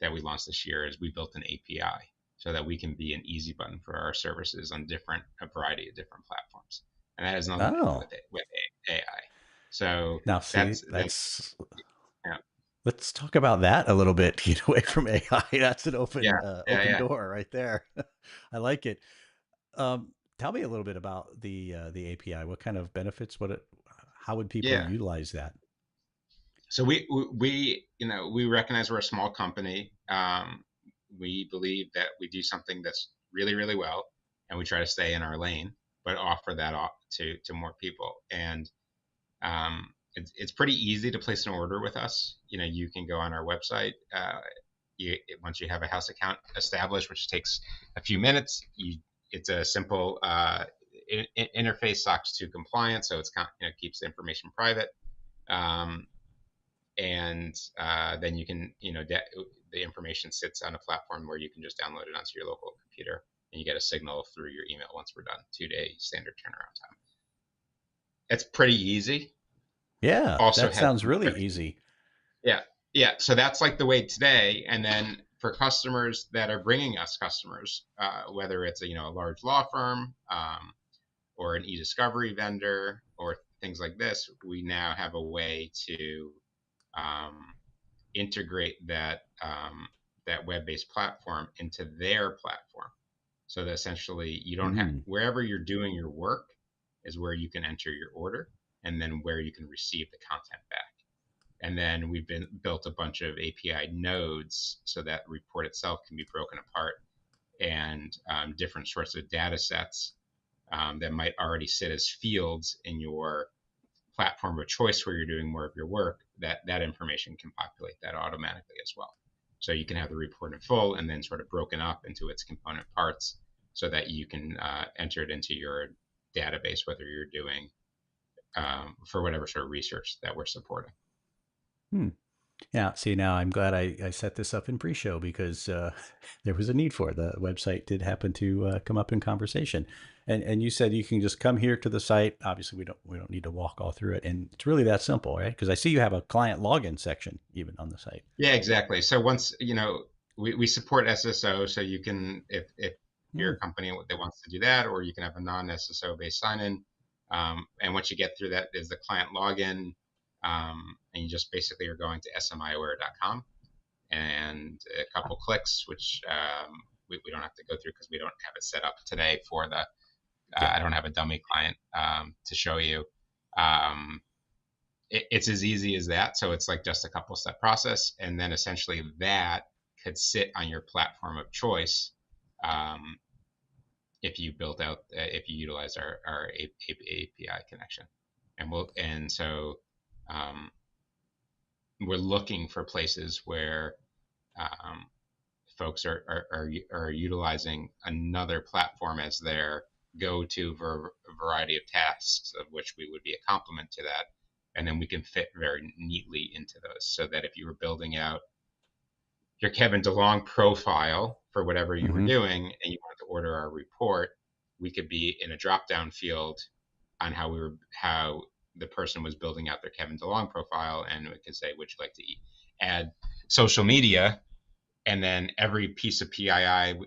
that we launched this year is we built an API so that we can be an easy button for our services on a variety of different platforms, and that has nothing to do Oh. with it with AI. So Now see, that's that's yeah let's talk about that a little bit. Get away from AI. That's an yeah yeah open yeah. door right there. I like it. Tell me a little bit about the API. What kind of benefits? How would people Yeah. utilize that? So we we recognize we're a small company. We believe that we do something that's really well, and we try to stay in our lane, but offer that off to more people. And it's pretty easy to place an order with us. You can go on our website. Once you have a house account established, which takes a few minutes, it's a simple interface SOX 2 compliant, so keeps the information private. Um, and then you can the information sits on a platform where you can just download it onto your local computer, and you get a signal through your email once we're done. 2 day standard turnaround time. It's pretty easy. Yeah, Also that has sounds some really friction. easy. Yeah, yeah. So that's like the way today. And then for customers that are bringing us customers, whether it's a large law firm or an e-discovery vendor or things like this, we now have a way to um, integrate that web-based platform into their platform, so that essentially you don't have Mm. wherever you're doing your work is where you can enter your order, and then where you can receive the content back. And then we've been built a bunch of API nodes so that the report itself can be broken apart, and different sorts of data sets that might already sit as fields in your platform of choice where you're doing more of your work, that information can populate that automatically as well. So you can have the report in full and then sort of broken up into its component parts so that you can enter it into your database, whether you're doing for whatever sort of research that we're supporting. Hmm. Yeah. See, now I'm glad I set this up in pre-show because there was a need for it. The website did happen to come up in conversation, and you said you can just come here to the site. Obviously, we don't need to walk all through it, and it's really that simple, right? Because I see you have a client login section even on the site. Yeah, exactly. So once we support SSO, so you can if you're Hmm. a company that wants to do that, or you can have a non-SSO based sign-in. And once you get through that, there's the client login, and you just basically are going to smiaware.com and a couple clicks, which we don't have to go through because we don't have it set up today for the. Yeah. I don't have a dummy client to show you. Um, it's as easy as that. So it's like just a couple step process, and then essentially that could sit on your platform of choice um, if you built out if you utilize our API connection, and so um, we're looking for places where um, folks are utilizing another platform as their go-to for a variety of tasks, of which we would be a complement to that. And then we can fit very neatly into those, so that if you were building out your Kevin DeLong profile for whatever you were Mm-hmm. doing and you wanted to order our report, we could be in a drop-down field on how the person was building out their Kevin DeLong profile, and we could say, would you like to add social media, and then every piece of PII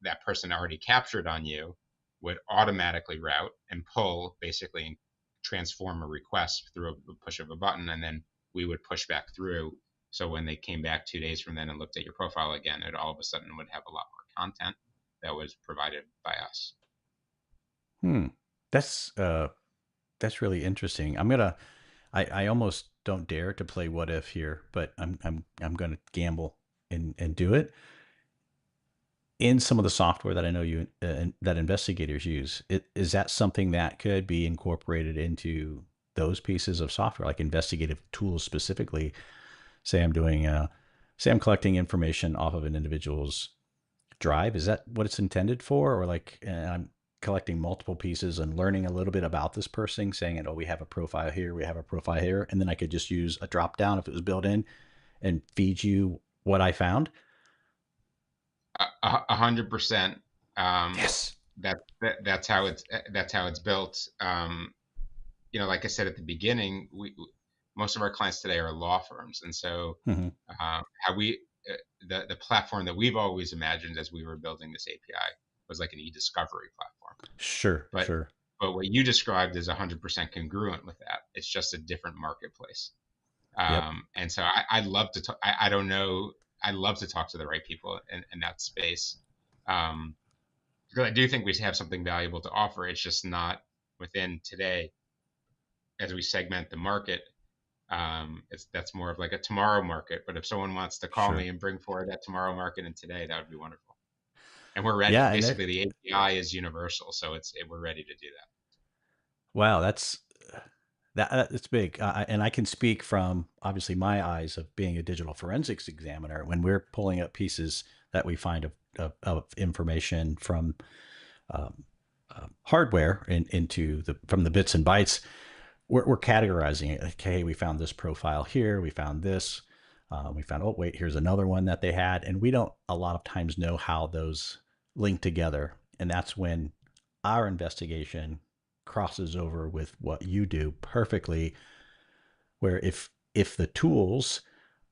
that person already captured on you would automatically route and pull, basically, and transform a request through a push of a button, and then we would push back through. So when they came back 2 days from then and looked at your profile again, it all of a sudden would have a lot more content that was provided by us. Hmm. That's uh, that's really interesting. I almost don't dare to play what if here, but I'm gonna gamble and do it. In some of the software that I know that investigators use, is that something that could be incorporated into? those pieces of software, like investigative tools specifically. Say I'm doing, say I'm collecting information off of an individual's drive. Is that what it's intended for? Or like I'm collecting multiple pieces and learning a little bit about this person, saying, oh, we have a profile here, we have a profile here. And then I could just use a drop down if it was built in and feed you what I found. 100%. Um, Yes. that's how it's built. Like I said at the beginning, we most of our clients today are law firms, and so Mm-hmm. how we the platform that we've always imagined as we were building this API was like an e-discovery platform. Sure, But sure. what you described is 100% congruent with that. It's just a different marketplace. Yep. And so I'd love to talk. I don't know. I love to talk to the right people in that space. Um, because I do think we have something valuable to offer. It's just not within today as we segment the market. That's more of like a tomorrow market. But if someone wants to call Sure. me and bring forward that tomorrow market and today, that would be wonderful. And we're ready. Yeah. And that, Basically, the API is universal, so we're ready to do that. wow, it's big. And I can speak from obviously my eyes of being a digital forensics examiner when we're pulling up pieces that we find of information from um, hardware into from the bits and bytes. We're categorizing it. Okay, we found this profile here. We found this. We found, oh, wait, here's another one that they had. And we don't a lot of times know how those link together. And that's when our investigation crosses over with what you do perfectly, where if the tools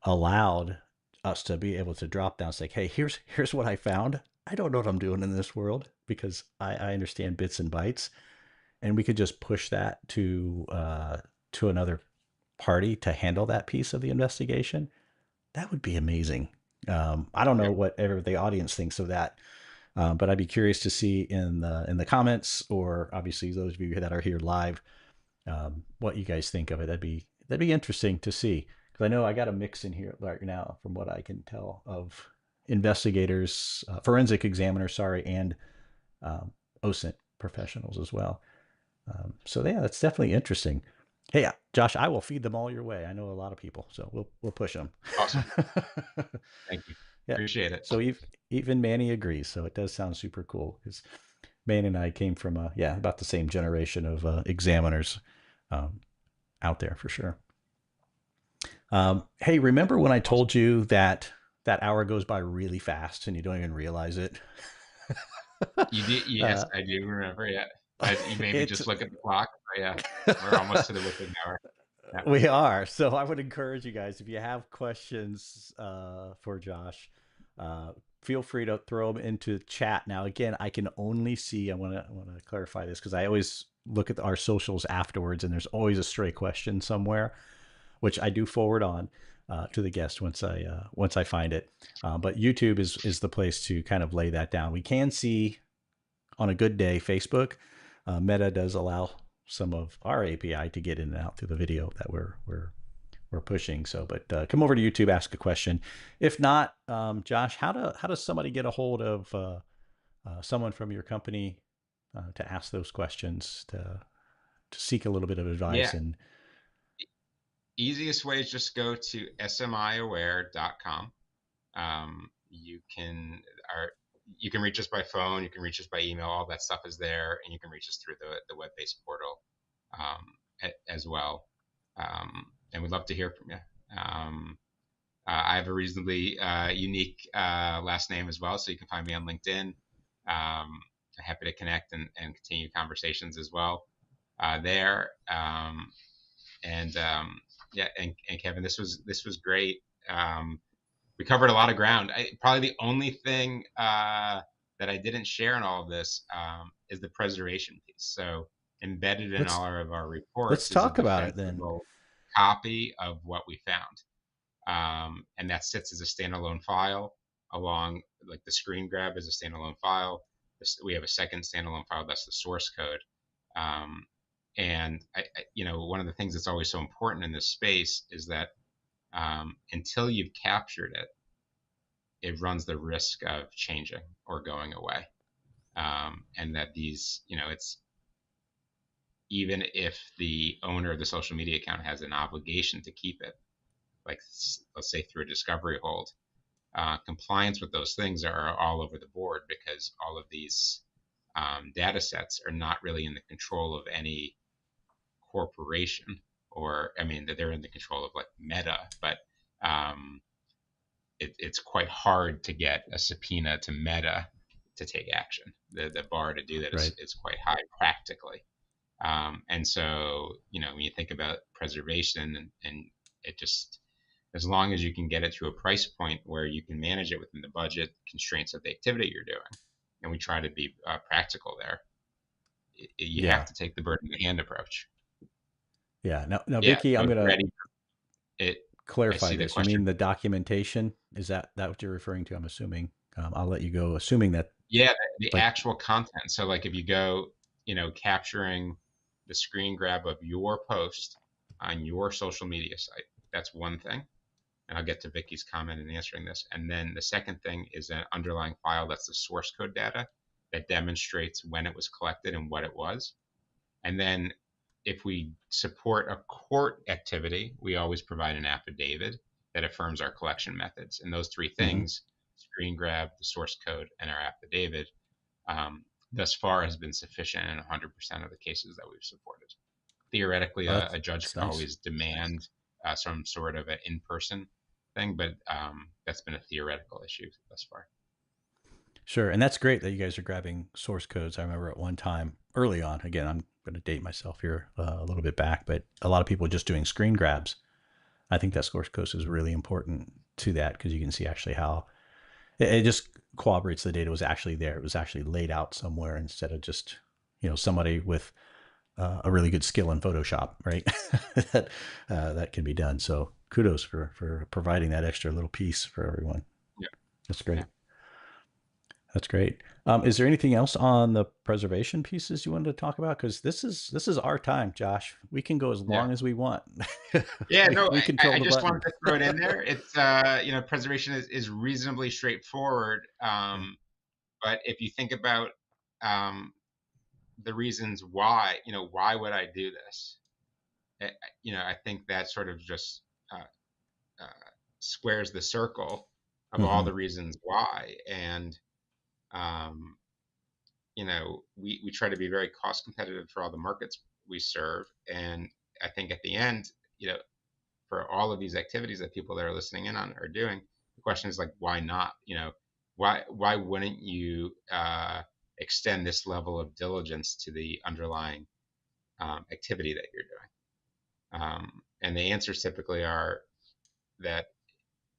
allowed us to be able to drop down, say, hey, here's what I found. I don't know what I'm doing in this world because I understand bits and bytes, and we could just push that to another party to handle that piece of the investigation. That would be amazing. I don't know Yep. whatever the audience thinks of that, but I'd be curious to see in the comments, or obviously those of you that are here live, what you guys think of it. That'd be interesting to see, because I know I got a mix in here right now from what I can tell of investigators, forensic examiners, sorry, and um, OSINT professionals as well. So yeah, that's definitely interesting. Hey, Josh, I will feed them all your way. I know a lot of people, so we'll push them. Awesome. Thank you. Yeah. Appreciate it. So even Manny agrees. So it does sound super cool because Manny and I came from about the same generation of examiners um, out there for sure. Hey, remember when I Awesome. told you that that hour goes by really fast and you don't even realize it? You did? Yes, uh, I do remember. Yeah. You made me it's just look at the clock. But yeah, we're almost to the witching hour. Yeah. we are. So I would encourage you guys, if you have questions for Josh, uh, feel free to throw them into chat. Now, again, I can only see. I want to clarify this because I always look at our socials afterwards, and there's always a stray question somewhere, which I do forward on to the guest once I find it. But YouTube is the place to kind of lay that down. We can see on a good day Facebook. Meta does allow some of our API to get in and out through the video that we're pushing. So, but come over to YouTube, ask a question. If not, Josh, how does somebody get a hold of someone from your company to ask those questions to seek a little bit of advice Yeah. and Easiest way is just go to smiaware.com. You can our you can reach us by phone, you can reach us by email, all that stuff is there, and you can reach us through the web-based portal as well. And we'd love to hear from you. I have a reasonably unique last name as well, so you can find me on LinkedIn. Happy to connect and continue conversations as well there. And Yeah, and Kevin, this was great. We covered a lot of ground. Probably the only thing that I didn't share in all of this is the preservation piece. So embedded in let's all of our let's reports is a talk about it then. defensible copy of what we found, and that sits as a standalone file along like the screen grab is a standalone file. We have a second standalone file that's the source code. Um, and one of the things that's always so important in this space is that until you've captured it, it runs the risk of changing or going away. And that it's even if the owner of the social media account has an obligation to keep it, like let's say through a discovery hold. Compliance with those things are all over the board because all of these data sets are not really in the control of any corporation, or I mean, they're in the control of like Meta, but um, it's quite hard to get a subpoena to Meta to take action. The bar to do that Right. is quite high practically. And so, when you think about preservation and it just, as long as you can get it to a price point where you can manage it within the budget constraints of the activity you're doing, and we try to be practical there, you have Yeah. to take the bird in the hand approach. Yeah. Now, Yeah. Vicky, So I'm it's gonna ready. It, I clarify see the this. You mean question. the documentation? Is that what you're referring to? I'm assuming. I'll let you go, assuming that, Yeah, the like, actual content. So like if you go, capturing the screen grab of your post on your social media site, that's one thing. And I'll get to Vicky's comment in answering this. And then the second thing is an underlying file that's the source code data that demonstrates when it was collected and what it was. And then if we support a court activity, we always provide an affidavit that affirms our collection methods. And those three mm-hmm. things, screen grab, the source code, and our affidavit, thus far has been sufficient in 100% of the cases that we've supported. Theoretically, Oh, a judge that's could nice. always demand some sort of an in-person thing, but that's been a theoretical issue thus far. Sure. And that's great that you guys are grabbing source codes. I remember at one time early on, again, I'm going to date myself here a little bit back, but a lot of people just doing screen grabs. I think that source code is really important to that because you can see actually how it just corroborates the data was actually there. It was actually laid out somewhere instead of just, somebody with a really good skill in Photoshop, right? that can be done. So kudos for providing that extra little piece for everyone. Yeah, That's yeah, great. That's great. Is there anything else on the preservation pieces you wanted to talk about? Because this is our time, Josh. We can go as yeah. long as we want. Yeah, we no, we control I the just wanted button. to throw it in there. It's preservation is reasonably straightforward. Yeah. But if you think about um, the reasons why, why would I do this? I think that sort of just uh, uh, squares the circle of all Mm-hmm. the reasons why. And um, we try to be very cost competitive for all the markets we serve. And I think at the end, for all of these activities that people that are listening in on are doing, the question is like, why not? Why wouldn't you extend this level of diligence to the underlying activity that you're doing? And the answers typically are that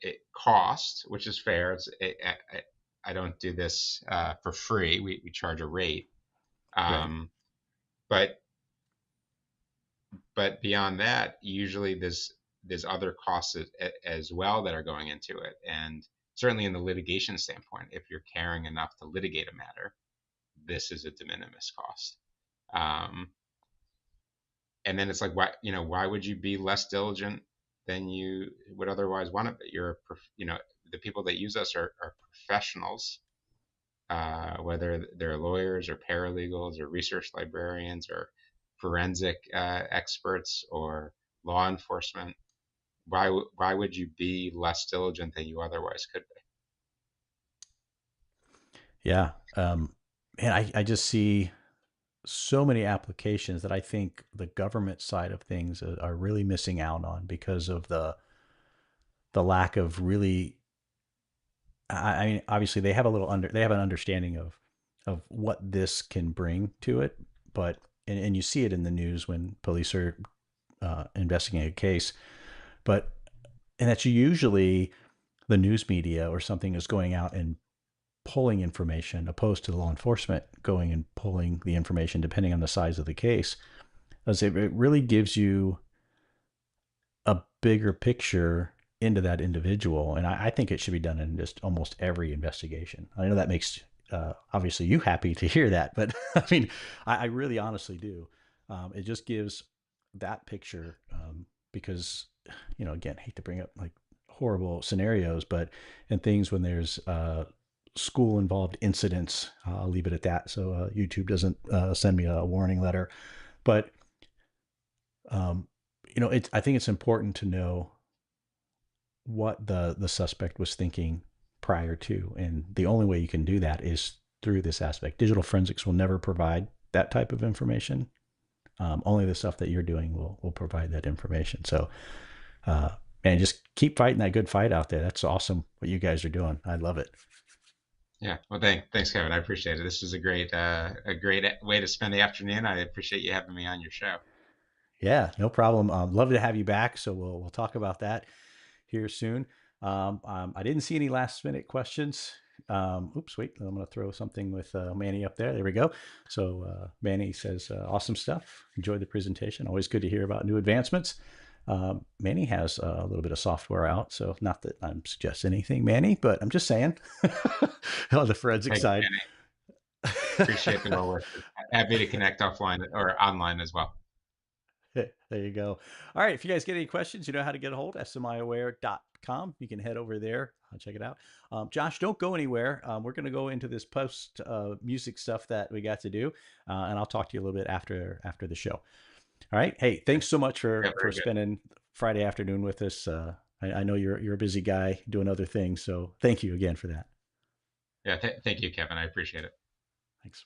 it costs, which is fair. I don't do this for free. We charge a rate. Right. Um, but beyond that, usually there's other costs as well that are going into it. And certainly in the litigation standpoint, if you're caring enough to litigate a matter, this is a de minimis cost. Um, and then it's like, why would you be less diligent than you would otherwise want to be? The people that use us are professionals, whether they're lawyers or paralegals or research librarians or forensic experts or law enforcement. Why would you be less diligent than you otherwise could be? Yeah. Man, I just see so many applications that I think the government side of things are really missing out on because of the lack of really. I mean, obviously they have an understanding of what this can bring to it, but and you see it in the news when police are investigating a case, but and that's usually the news media or something is going out and pulling information opposed to the law enforcement going and pulling the information depending on the size of the case, as it really gives you a bigger picture into that individual. And I think it should be done in just almost every investigation. I know that makes obviously you happy to hear that, but I mean, I really honestly do. It just gives that picture because, again, hate to bring up like horrible scenarios, but and things when there's school involved incidents, I'll leave it at that. So YouTube doesn't send me a warning letter, but Um, you know, I think it's important to know what the suspect was thinking prior to, and the only way you can do that is through this aspect. Digital forensics will never provide that type of information. Only the stuff that you're doing will provide that information. So, uh, man, just keep fighting that good fight out there. That's awesome what you guys are doing. I love it. Yeah. Well, thanks, Kevin. I appreciate it. This is a great way to spend the afternoon. I appreciate you having me on your show. Yeah, no problem. Love to have you back. So we'll talk about that here soon. I didn't see any last minute questions. Oops, wait, I'm going to throw something with Manny up there. There we go. So Manny says, awesome stuff. Enjoyed the presentation. Always good to hear about new advancements. Manny has a little bit of software out. So not that I'm suggesting anything, Manny, but I'm just saying on the forensic Thank you, side. Danny. Appreciate the well wishes. Happy to connect offline or online as well. There you go. All right. If you guys get any questions, you know how to get a hold. SMIaware.com. You can head over there. Check it out. Josh, don't go anywhere. We're going to go into this post music stuff that we got to do, and I'll talk to you a little bit after the show. All right. Hey, thanks so much Yeah, for very good. spending Friday afternoon with us. I know you're a busy guy doing other things, so thank you again for that. Yeah, thank you, Kevin. I appreciate it. Thanks.